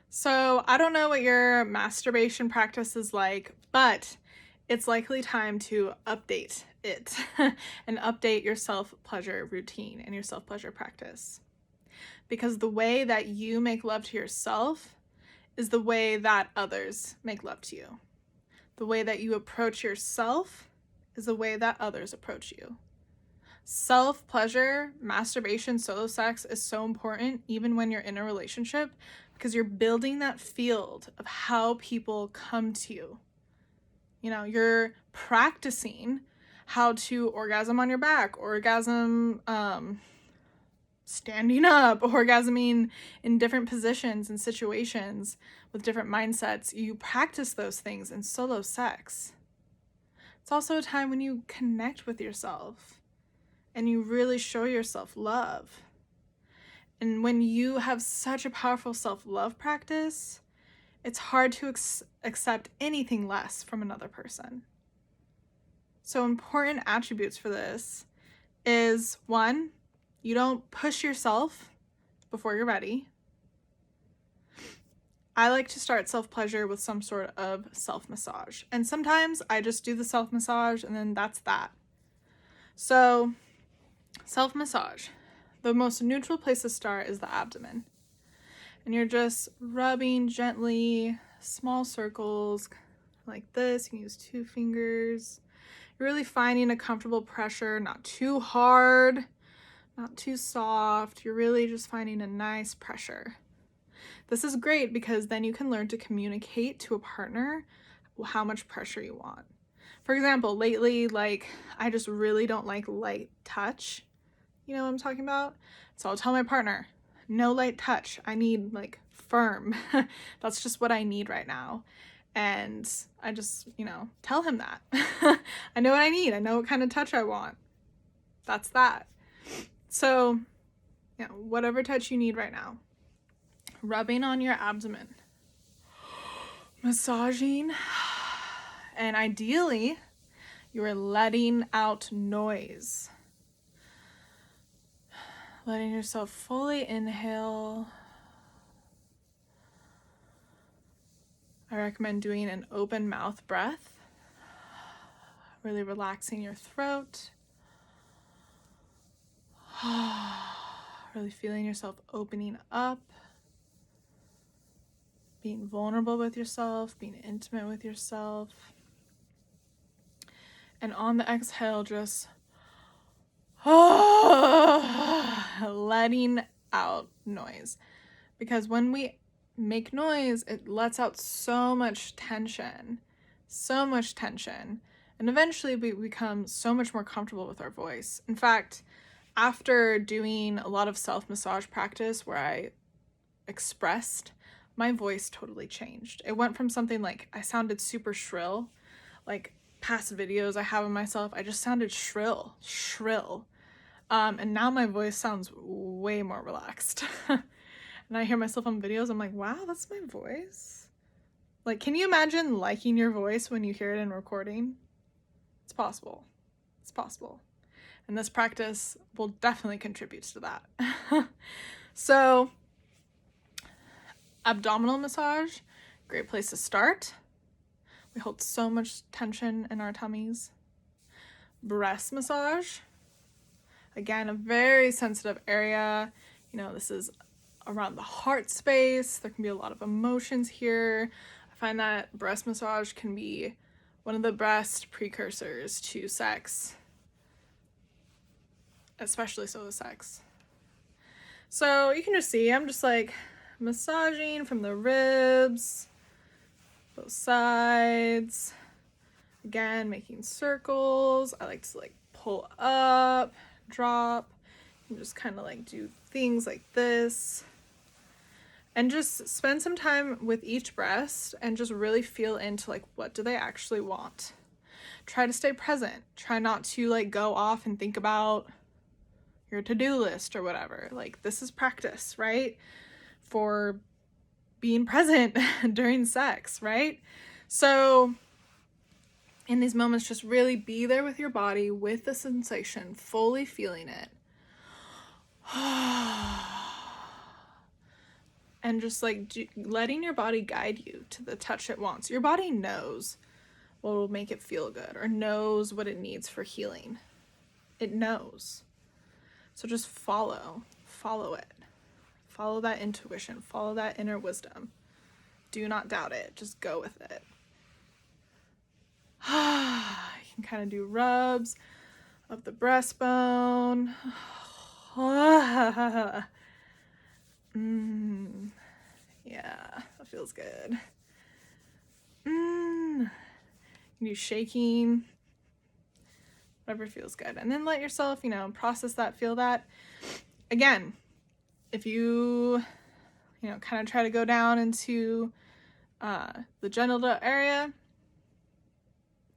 So I don't know what your masturbation practice is like, but it's likely time to update it and update your self-pleasure routine and your self-pleasure practice. Because the way that you make love to yourself is the way that others make love to you. The way that you approach yourself is the way that others approach you. Self-pleasure, masturbation, solo sex is so important even when you're in a relationship because you're building that field of how people come to you. You know, you're practicing how to orgasm on your back, orgasm standing up, orgasming in different positions and situations with different mindsets. You practice those things in solo sex. It's also a time when you connect with yourself and you really show yourself love. And when you have such a powerful self-love practice, it's hard to accept anything less from another person. So important attributes for this is 1, you don't push yourself before you're ready. I like to start self-pleasure with some sort of self-massage. And sometimes I just do the self-massage and then that's that. So self-massage. The most neutral place to start is the abdomen. And you're just rubbing gently, small circles like this. You can use 2 fingers. You're really finding a comfortable pressure, not too hard, not too soft. You're really just finding a nice pressure. This is great because then you can learn to communicate to a partner how much pressure you want. For example, lately, I just really don't like light touch. You know what I'm talking about? So I'll tell my partner, no light touch. I need firm. That's just what I need right now. And I just, tell him that. I know what I need. I know what kind of touch I want. That's that. So, whatever touch you need right now. Rubbing on your abdomen. Massaging. And ideally, you are letting out noise. Letting yourself fully inhale. I recommend doing an open mouth breath. Really relaxing your throat. Really feeling yourself opening up. Being vulnerable with yourself, being intimate with yourself. And on the exhale, just letting out noise. Because when we make noise, it lets out so much tension. And eventually we become so much more comfortable with our voice. In fact, after doing a lot of self-massage practice where I expressed, my voice totally changed. It went from something I sounded super shrill, past videos I have of myself, I just sounded shrill. And now my voice sounds way more relaxed. And I hear myself on videos, I'm like, wow, that's my voice. Can you imagine liking your voice when you hear it in recording? It's possible. And this practice will definitely contribute to that. So, abdominal massage, great place to start. We hold so much tension in our tummies. Breast massage, again, a very sensitive area. This is around the heart space. There can be a lot of emotions here. I find that breast massage can be one of the best precursors to sex, especially solo sex. So you can just see, I'm just massaging from the ribs, both sides. Again, making circles. I like to pull up, drop, and just kind of do things like this. And just spend some time with each breast and just really feel into what do they actually want. Try to stay present. Try not to go off and think about your to-do list or whatever. This is practice, right? For being present during sex, right? So in these moments, just really be there with your body, with the sensation, fully feeling it. and just like letting your body guide you to the touch it wants. Your body knows what will make it feel good or knows what it needs for healing. It knows. So just follow it. Follow that intuition, follow that inner wisdom. Do not doubt it. Just go with it. You can kind of do rubs of the breastbone. Yeah, that feels good. You shaking, whatever feels good. And then let yourself, process that, feel that. Again, if you, kind of try to go down into the genital area,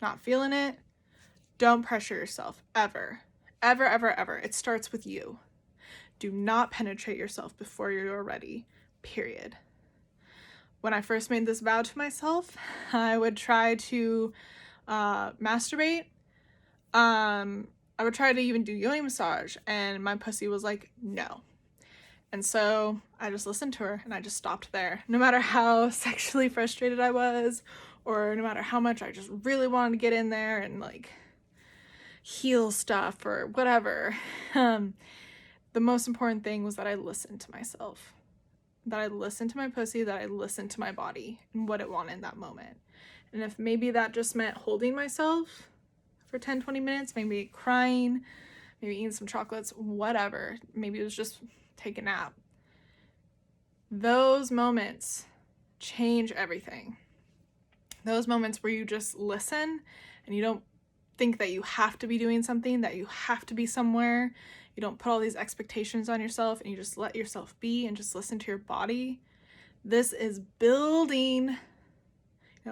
not feeling it, don't pressure yourself, ever. Ever, ever, ever. It starts with you. Do not penetrate yourself before you're ready, period. When I first made this vow to myself, I would try to masturbate. I would try to even do yoni massage, and my pussy was like, no. And so I just listened to her, and I just stopped there. No matter how sexually frustrated I was, or no matter how much I just really wanted to get in there and like heal stuff or whatever. The most important thing was that I listened to myself, that I listened to my pussy, that I listened to my body and what it wanted in that moment. And if maybe that just meant holding myself for 10-20 minutes, maybe crying, maybe eating some chocolates, whatever, maybe it was just take a nap. Those moments change everything. Those moments where you just listen and you don't think that you have to be doing something, that you have to be somewhere. You don't put all these expectations on yourself, and you just let yourself be and just listen to your body. This is building,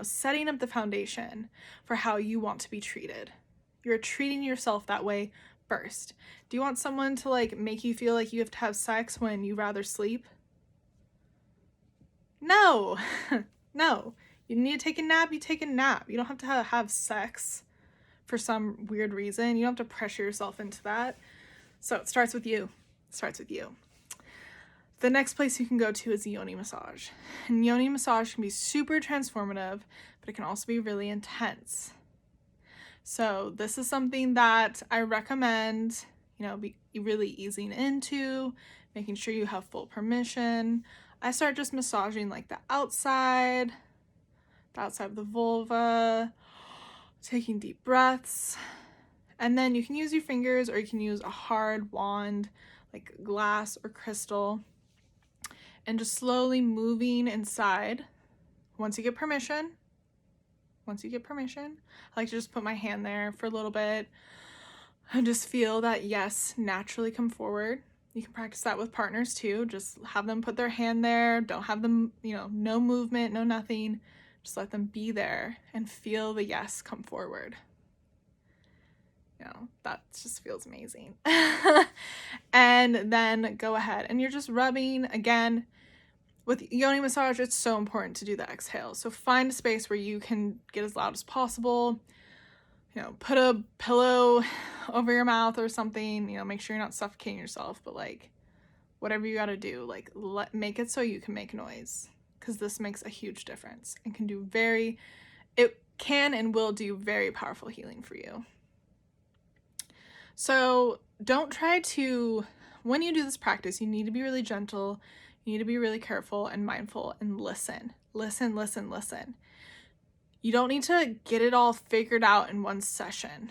setting up the foundation for how you want to be treated. You're treating yourself that way first. Do you want someone to like make you feel like you have to have sex when you rather sleep? No. No. You need to take a nap, you take a nap. You don't have to have sex for some weird reason. You don't have to pressure yourself into that. So it starts with you. It starts with you. The next place you can go to is yoni massage. And yoni massage can be super transformative, but it can also be really intense. So this is something that I recommend, be really easing into, making sure you have full permission. I start just massaging like the outside of the vulva, taking deep breaths. And then you can use your fingers, or you can use a hard wand, like glass or crystal, and just slowly moving inside. Once you get permission, I like to just put my hand there for a little bit and just feel that yes, naturally come forward. You can practice that with partners too. Just have them put their hand there. Don't have them, no movement, no nothing. Just let them be there and feel the yes come forward. That just feels amazing. And then go ahead and you're just rubbing. Again, with yoni massage, it's so important to do the exhale. So find a space where you can get as loud as possible. Put a pillow over your mouth or something. Make sure you're not suffocating yourself, but like whatever you got to do, like make it so you can make noise, because this makes a huge difference and it can and will do very powerful healing for you. So don't try to, when you do this practice, you need to be really gentle, you need to be really careful and mindful and listen. You don't need to get it all figured out in one session.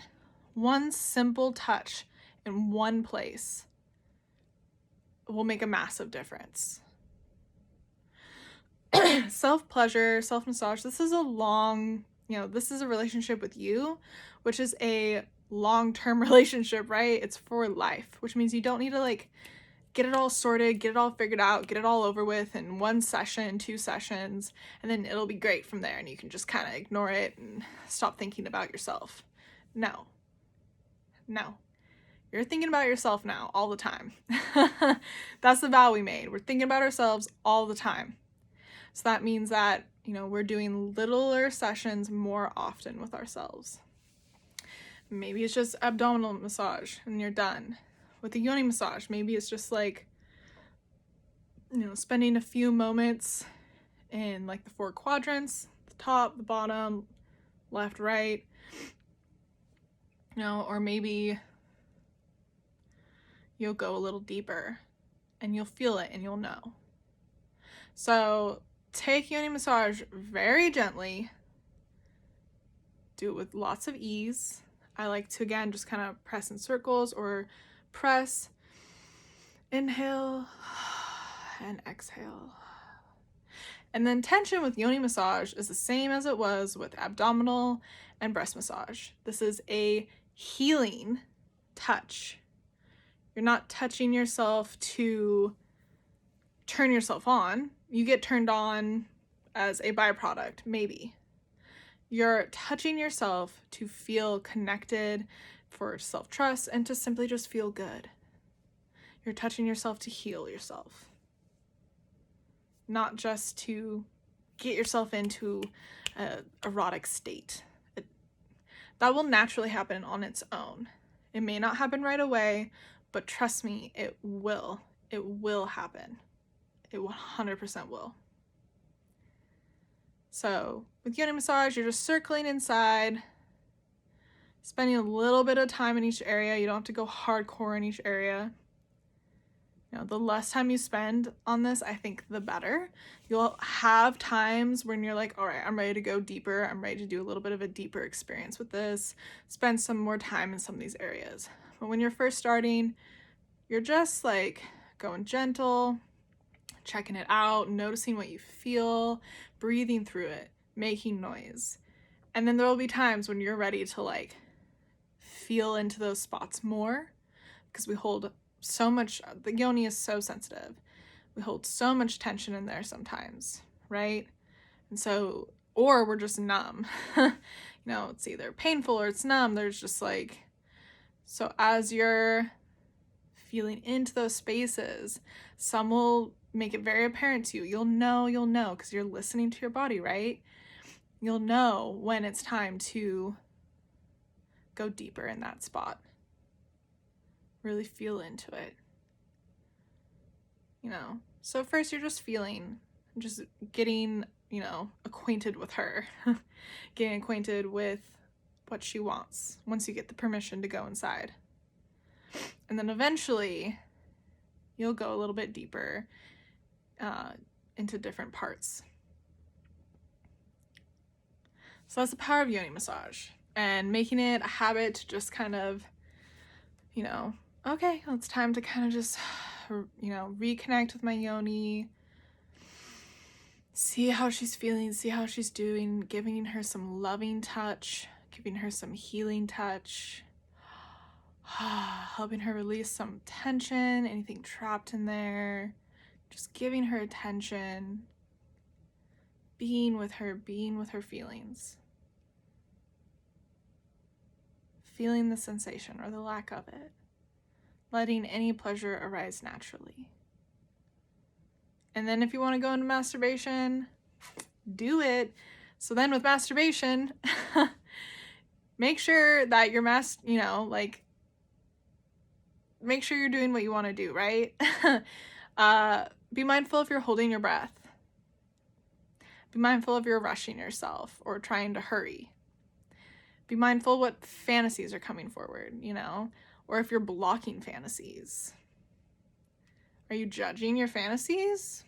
One simple touch in one place will make a massive difference. Self-pleasure, self-massage, this is a relationship with you, which is a long-term relationship, right? It's for life, which means you don't need to like get it all sorted, get it all figured out, get it all over with in one session, 2 sessions, and then it'll be great from there and you can just kind of ignore it and stop thinking about yourself. No. You're thinking about yourself now all the time. That's the vow we made. We're thinking about ourselves all the time. So that means that, we're doing littler sessions more often with ourselves. Maybe it's just abdominal massage and you're done. With the yoni massage, maybe it's just like spending a few moments in like the 4 quadrants, the top, the bottom, left, right, or maybe you'll go a little deeper and you'll feel it and you'll know. So take yoni massage very gently. Do it with lots of ease. I like to, again, just kind of press in circles or press, inhale, and exhale. And then tension with yoni massage is the same as it was with abdominal and breast massage. This is a healing touch. You're not touching yourself to turn yourself on. You get turned on as a byproduct, maybe. You're touching yourself to feel connected, for self-trust, and to simply just feel good. You're touching yourself to heal yourself. Not just to get yourself into an erotic state. That will naturally happen on its own. It may not happen right away, but trust me, it will. It will happen. It 100% will. So with yoni massage, you're just circling inside, spending a little bit of time in each area. You don't have to go hardcore in each area. The less time you spend on this, I think the better. You'll have times when you're like, all right, I'm ready to go deeper. I'm ready to do a little bit of a deeper experience with this. Spend some more time in some of these areas. But when you're first starting, you're just like going gentle, checking it out, noticing what you feel, breathing through it, making noise. And then there will be times when you're ready to like feel into those spots more, because we hold so much, the yoni is so sensitive. We hold so much tension in there sometimes, right? And so, or we're just numb. It's either painful or it's numb. There's just like, so as you're feeling into those spaces, some will make it very apparent to you. You'll know, because you're listening to your body, right? You'll know when it's time to go deeper in that spot. Really feel into it. So first you're just feeling, just getting, acquainted with her, getting acquainted with what she wants once you get the permission to go inside. And then eventually you'll go a little bit deeper into different parts. So that's the power of yoni massage, and making it a habit to just kind of, okay, it's time to kind of just, reconnect with my yoni, see how she's feeling, see how she's doing, giving her some loving touch, giving her some healing touch, helping her release some tension, anything trapped in there, just giving her attention, being with her feelings, feeling the sensation or the lack of it, letting any pleasure arise naturally. And then if you want to go into masturbation, do it. So then with masturbation, make sure that you're make sure you're doing what you want to do, right? Be mindful if you're holding your breath. Be mindful if you're rushing yourself or trying to hurry. Be mindful what fantasies are coming forward, or if you're blocking fantasies. Are you judging your fantasies?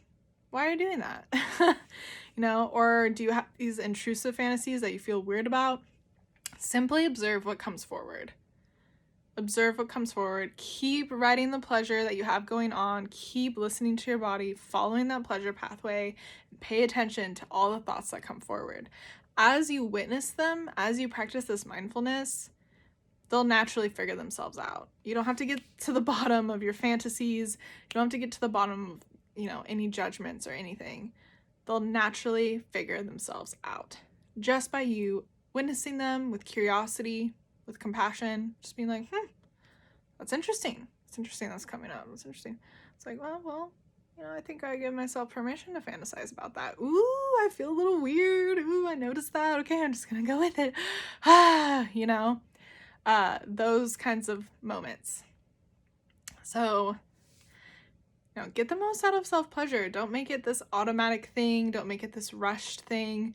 Why are you doing that? Or do you have these intrusive fantasies that you feel weird about? Simply observe what comes forward. Observe what comes forward. Keep writing the pleasure that you have going on. Keep listening to your body, following that pleasure pathway, and pay attention to all the thoughts that come forward. As you witness them, as you practice this mindfulness, they'll naturally figure themselves out. You don't have to get to the bottom of your fantasies. You don't have to get to the bottom of, any judgments or anything. They'll naturally figure themselves out just by you witnessing them with curiosity, with compassion, just being like, that's interesting. It's interesting that's coming up. It's interesting. It's like, well, I think I give myself permission to fantasize about that. Ooh, I feel a little weird. Ooh, I noticed that. Okay, I'm just gonna go with it. Those kinds of moments. So Get the most out of self-pleasure. Don't make it this automatic thing. Don't make it this rushed thing.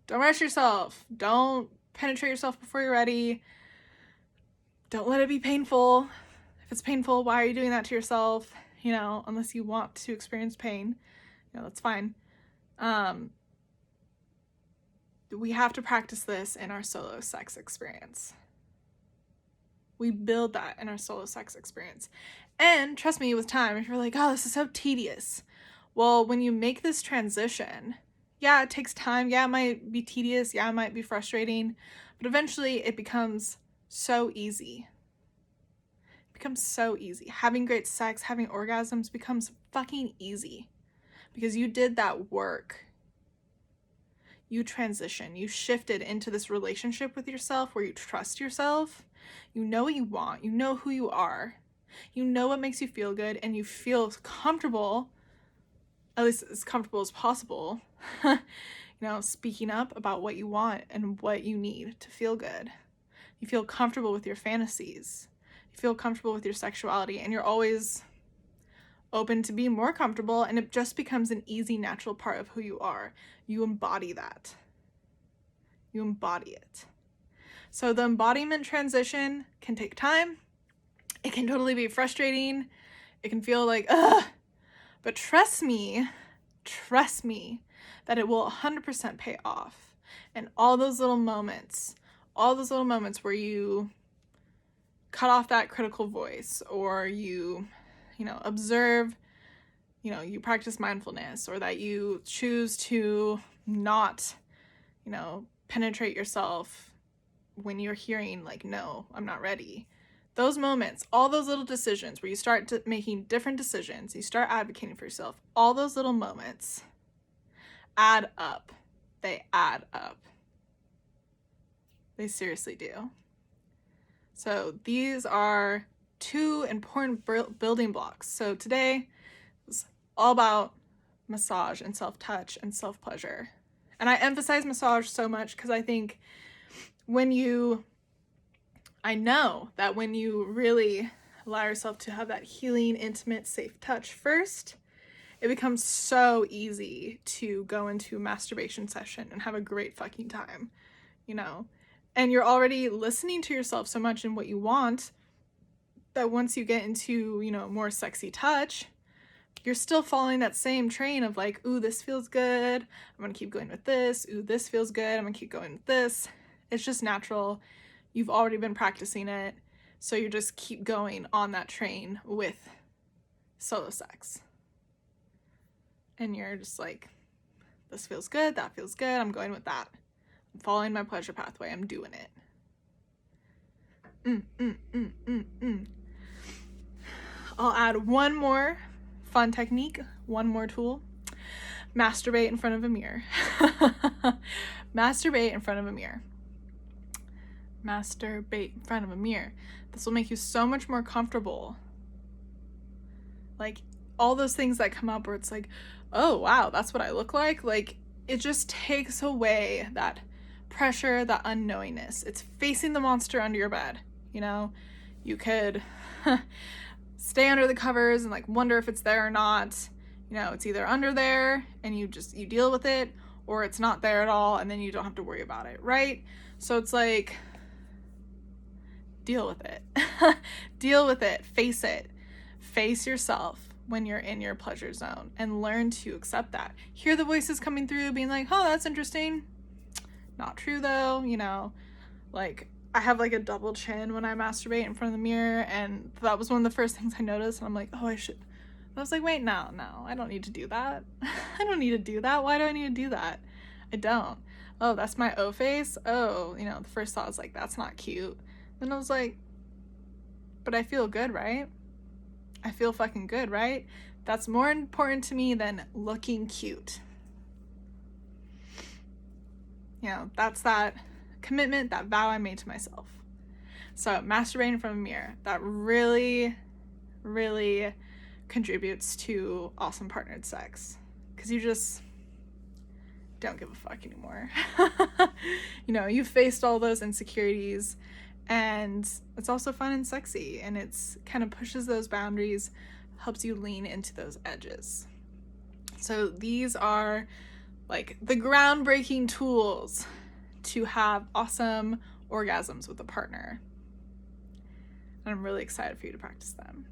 Don't rush yourself. Don't penetrate yourself before you're ready. Don't let it be painful. If it's painful, why are you doing that to yourself? Unless you want to experience pain, that's fine. We have to practice this in our solo sex experience. We build that in our solo sex experience. And trust me, with time, if you're like, oh, this is so tedious. Well, when you make this transition, yeah, it takes time. Yeah, it might be tedious. Yeah, it might be frustrating. But eventually it becomes so easy. It becomes so easy. Having great sex, having orgasms becomes fucking easy. Because you did that work. You transition. You shifted into this relationship with yourself where you trust yourself. You know what you want. You know who you are. You know what makes you feel good, and you feel comfortable, at least as comfortable as possible, speaking up about what you want and what you need to feel good. You feel comfortable with your fantasies. You feel comfortable with your sexuality, and you're always open to be more comfortable, and it just becomes an easy, natural part of who you are. You embody that. You embody it. So the embodiment transition can take time. It can totally be frustrating. It can feel like, ugh. But trust me that it will 100% pay off. And all those little moments where you cut off that critical voice, or you observe, you practice mindfulness, or that you choose to not, penetrate yourself when you're hearing like, no, I'm not ready. Those moments, all those little decisions where you start making different decisions, you start advocating for yourself, all those little moments add up. They add up. They seriously do. So these are 2 important building blocks. So today was all about massage and self-touch and self-pleasure. And I emphasize massage so much because I think I know that when you really allow yourself to have that healing, intimate, safe touch first, it becomes so easy to go into a masturbation session and have a great fucking time, And you're already listening to yourself so much in what you want that once you get into, more sexy touch, you're still following that same train of like, ooh, this feels good. I'm going to keep going with this. Ooh, this feels good. I'm going to keep going with this. It's just natural. You've already been practicing it. So you just keep going on that train with solo sex. And you're just like, this feels good. That feels good. I'm going with that. I'm following my pleasure pathway. I'm doing it. I'll add one more fun technique, one more tool. Masturbate in front of a mirror. Masturbate in front of a mirror. Masturbate in front of a mirror. This will make you so much more comfortable. Like all those things that come up where it's like, oh wow, that's what I look like. Like it just takes away that pressure, that unknowingness. It's facing the monster under your bed. You could stay under the covers and like wonder if it's there or not. It's either under there and you deal with it, or it's not there at all and then you don't have to worry about it, right? So it's like, deal with it. Deal with it. Face it. Face yourself when you're in your pleasure zone and learn to accept that. Hear the voices coming through being like, oh, that's interesting. Not true though, like I have like a double chin when I masturbate in front of the mirror, and that was one of the first things I noticed, and I'm like, oh, I should. I was like, wait, no, I don't need to do that. I don't need to do that. Why do I need to do that? I don't. Oh, that's my O face? Oh, the first thought was like, that's not cute. Then I was like, but I feel good, right? I feel fucking good, right? That's more important to me than looking cute. That's that commitment, that vow I made to myself. So masturbating in front of a mirror, that really, really contributes to awesome partnered sex, because you just don't give a fuck anymore. You've faced all those insecurities, and it's also fun and sexy, and it's kind of pushes those boundaries, helps you lean into those edges. So these are like the groundbreaking tools to have awesome orgasms with a partner. And I'm really excited for you to practice them.